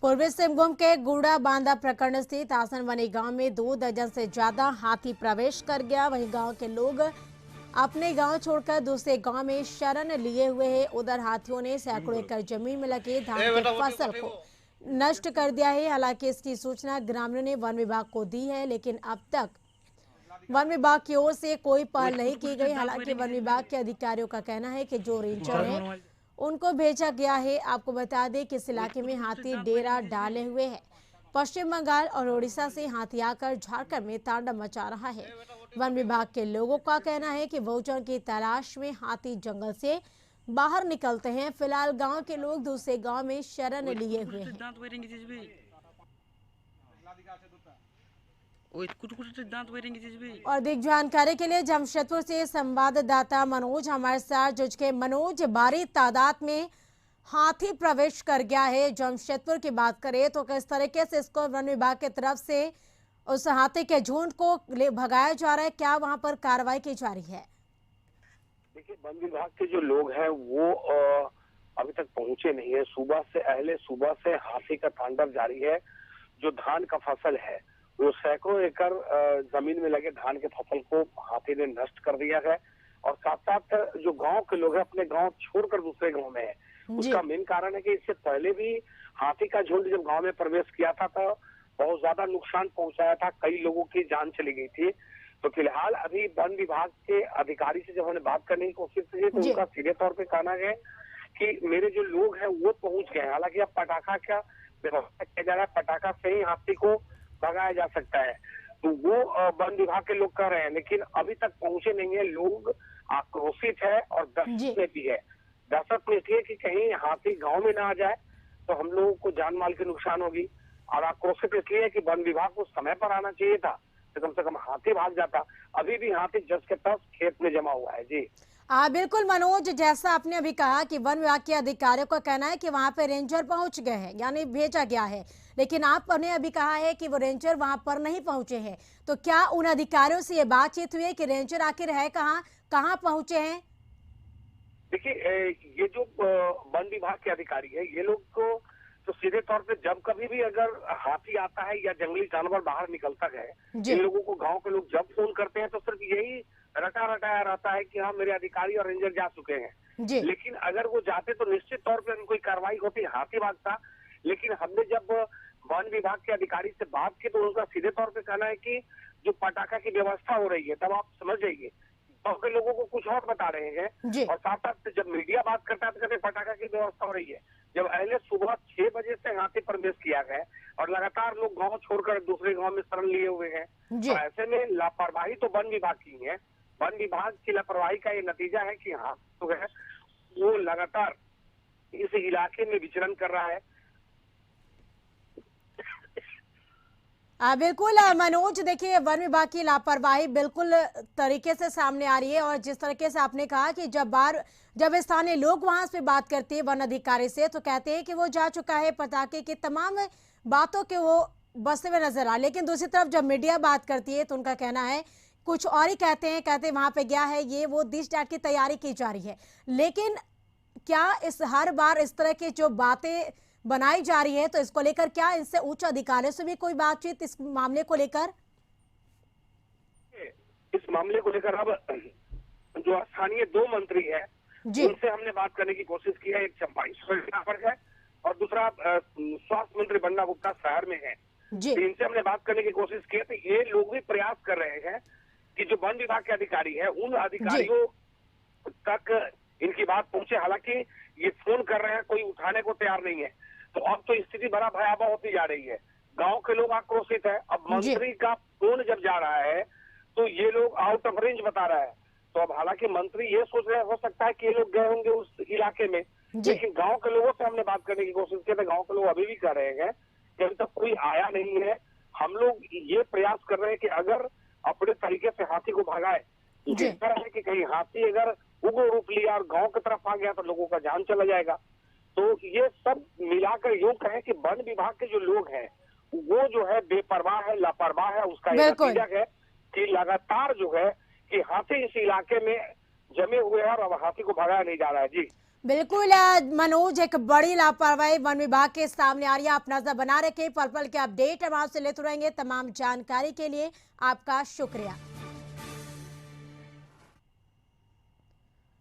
पूर्वी सिंहभूम के गुड़ा बांदा प्रखंड स्थित आसनवनी गांव में 2 दर्जन से ज्यादा हाथी प्रवेश कर गया। वहीं गांव के लोग अपने गांव छोड़कर दूसरे गांव में शरण लिए हुए हैं। उधर हाथियों ने सैकड़ों एकड़ जमीन में लगे धान की फसल को नष्ट कर दिया है। हालांकि इसकी सूचना ग्रामीणों ने वन विभाग को दी है, लेकिन अब तक वन विभाग की ओर से कोई पहल नहीं की गई। हालांकि वन विभाग के अधिकारियों का कहना है कि जो रेंजर है उनको भेजा गया है। आपको बता दें कि इस इलाके में हाथी डेरा डाले हुए हैं। पश्चिम बंगाल और उड़ीसा से हाथी आकर झारखंड में तांडव मचा रहा है। वन विभाग के लोगों का कहना है कि भोजन की तलाश में हाथी जंगल से बाहर निकलते हैं। फिलहाल गांव के लोग दूसरे गांव में शरण लिए हुए हैं। और अधिक जानकारी के लिए जमशेदपुर से संवाददाता मनोज हमारे साथ जुड़ के। मनोज, भारी तादाद में हाथी प्रवेश कर गया है। जमशेदपुर की बात करें तो किस तरीके से इसको वन विभाग की तरफ से उस हाथी के झुंड को भगाया जा रहा है, क्या वहां पर कार्रवाई की जा रही है? देखिए, वन विभाग के जो लोग हैं वो अभी तक पहुंचे नहीं है। सुबह से हाथी का तांडव जारी है। जो धान का फसल है वो सैकड़ों एकड़ जमीन में लगे धान के फसल को हाथी ने नष्ट कर दिया है। और साथ साथ जो गांव के लोग हैं अपने गांव छोड़कर दूसरे गांव में है। उसका मेन कारण है कि इससे पहले भी हाथी का झुंड जब गांव में प्रवेश किया था तो बहुत ज्यादा नुकसान पहुंचाया था, कई लोगों की जान चली गई थी। तो फिलहाल अभी वन विभाग के अधिकारी से जब हमने बात करने की कोशिश की तो उनका सीधे तौर पे कहना है कि मेरे जो लोग हैं वो पहुंच गए हैं। हालांकि अब पटाखा का व्यवस्था किया जा रहा है, पटाखा से ही हाथी को भगाया जा सकता है, तो वो वन विभाग के लोग कह रहे हैं, लेकिन अभी तक पहुंचे नहीं है। लोग आक्रोशित है और दहशत में भी है। दहशत में इसलिए कि कहीं हाथी गांव में ना आ जाए तो हम लोगों को जान माल की नुकसान होगी, और आक्रोशित इसलिए कि वन विभाग को समय पर आना चाहिए था तो कम से कम हाथी भाग जाता। अभी भी हाथी जस के तस खेत में जमा हुआ है। जी बिल्कुल मनोज, जैसा आपने अभी कहा कि वन विभाग के अधिकारियों का कहना है कि वहां पे रेंजर पहुंच गए हैं, यानी भेजा गया है, लेकिन आपने अभी कहा है कि वो रेंजर वहां पर नहीं पहुंचे हैं। तो क्या उन अधिकारियों से ये बातचीत हुई है कि रेंजर आखिर है कहाँ पहुंचे हैं? देखिए, ये जो वन विभाग के अधिकारी है ये लोग को तो सीधे तौर पे जब कभी भी अगर हाथी आता है या जंगली जानवर बाहर निकलता है, इन लोगों को गांव के लोग जब फोन करते हैं तो सिर्फ यही रटाया रहता है कि हाँ मेरे अधिकारी और रेंजर जा चुके हैं। लेकिन अगर वो जाते तो निश्चित तौर पे कोई कार्रवाई होती, हाथी भागता। लेकिन हमने जब वन विभाग के अधिकारी से बात की तो उनका सीधे तौर पे कहना है कि जो पटाखा की व्यवस्था हो रही है, तब आप समझ जाइए गाँव के लोगों को कुछ और बता रहे हैं। और साथ साथ जब मीडिया बात करता है तो कहते पटाखा की व्यवस्था हो रही है। जब पहले सुबह 6 बजे से हाथी प्रवेश किया गया और लगातार लोग गांव छोड़कर दूसरे गांव में शरण लिए हुए हैं, तो ऐसे में लापरवाही तो वन विभाग की है। वन विभाग की लापरवाही का ये नतीजा है कि हाँ तो है वो लगातार इस इलाके में विचरण कर रहा है। बिल्कुल मनोज, देखिए वन विभाग की लापरवाही बिल्कुल तरीके से सामने आ रही है। और जिस तरीके से आपने कहा कि जब स्थानीय लोग वहां से बात करते हैं वन अधिकारी से तो कहते हैं कि वो जा चुका है, पटाखे की तमाम बातों के वो बसते हुए नजर आ। लेकिन दूसरी तरफ जब मीडिया बात करती है तो उनका कहना है कुछ और ही कहते वहां पे गया है, ये वो दिस डाट की तैयारी की जा रही है। लेकिन क्या हर बार इस तरह की जो बातें बनाई जा रही है तो इसको लेकर क्या इनसे उच्च अधिकारियों से भी कोई बातचीत इस मामले को लेकर? इस मामले को लेकर अब जो स्थानीय 2 मंत्री है उनसे हमने बात करने की कोशिश की है। एक चंपाई पर है और दूसरा स्वास्थ्य मंत्री बन्ना गुप्ता शहर में है। इनसे हमने बात करने की कोशिश की है तो ये लोग भी प्रयास कर रहे हैं कि जो वन विभाग के अधिकारी है उन अधिकारियों तक इनकी बात पहुंचे। हालांकि ये फोन कर रहे हैं, कोई उठाने को तैयार नहीं है। तो अब तो स्थिति बड़ा भयावह होती जा रही है। गांव के लोग आक्रोशित है। अब मंत्री का फोन जब जा रहा है तो ये लोग आउट ऑफ रेंज बता रहा है। तो अब हालांकि मंत्री ये सोच रहे हो सकता है कि ये लोग गए होंगे उस इलाके में, लेकिन गांव के लोगों से हमने बात करने की कोशिश की तो गांव के लोग अभी भी कह रहे हैं कि अभी तक कोई आया नहीं है। हम लोग ये प्रयास कर रहे हैं कि अगर अपने तरीके से हाथी को भगाए, जिस तरह है कि कहीं हाथी अगर उग्र रूप लिया और गांव की तरफ आ गया तो लोगों का जान चला जाएगा। तो ये सब मिलाकर यूं कहें कि वन विभाग के जो लोग हैं वो जो है बेपरवाह है, लापरवाह है। उसका नतीजा है कि लगातार जो है कि हाथी इस इलाके में जमे हुए हैं और अब हाथी को भगाया नहीं जा रहा है। जी बिल्कुल मनोज, एक बड़ी लापरवाही वन विभाग के सामने आ रही है। आप नजर बना रखे, पल पल के अपडेट हम आपसे लेते रहेंगे। तमाम जानकारी के लिए आपका शुक्रिया।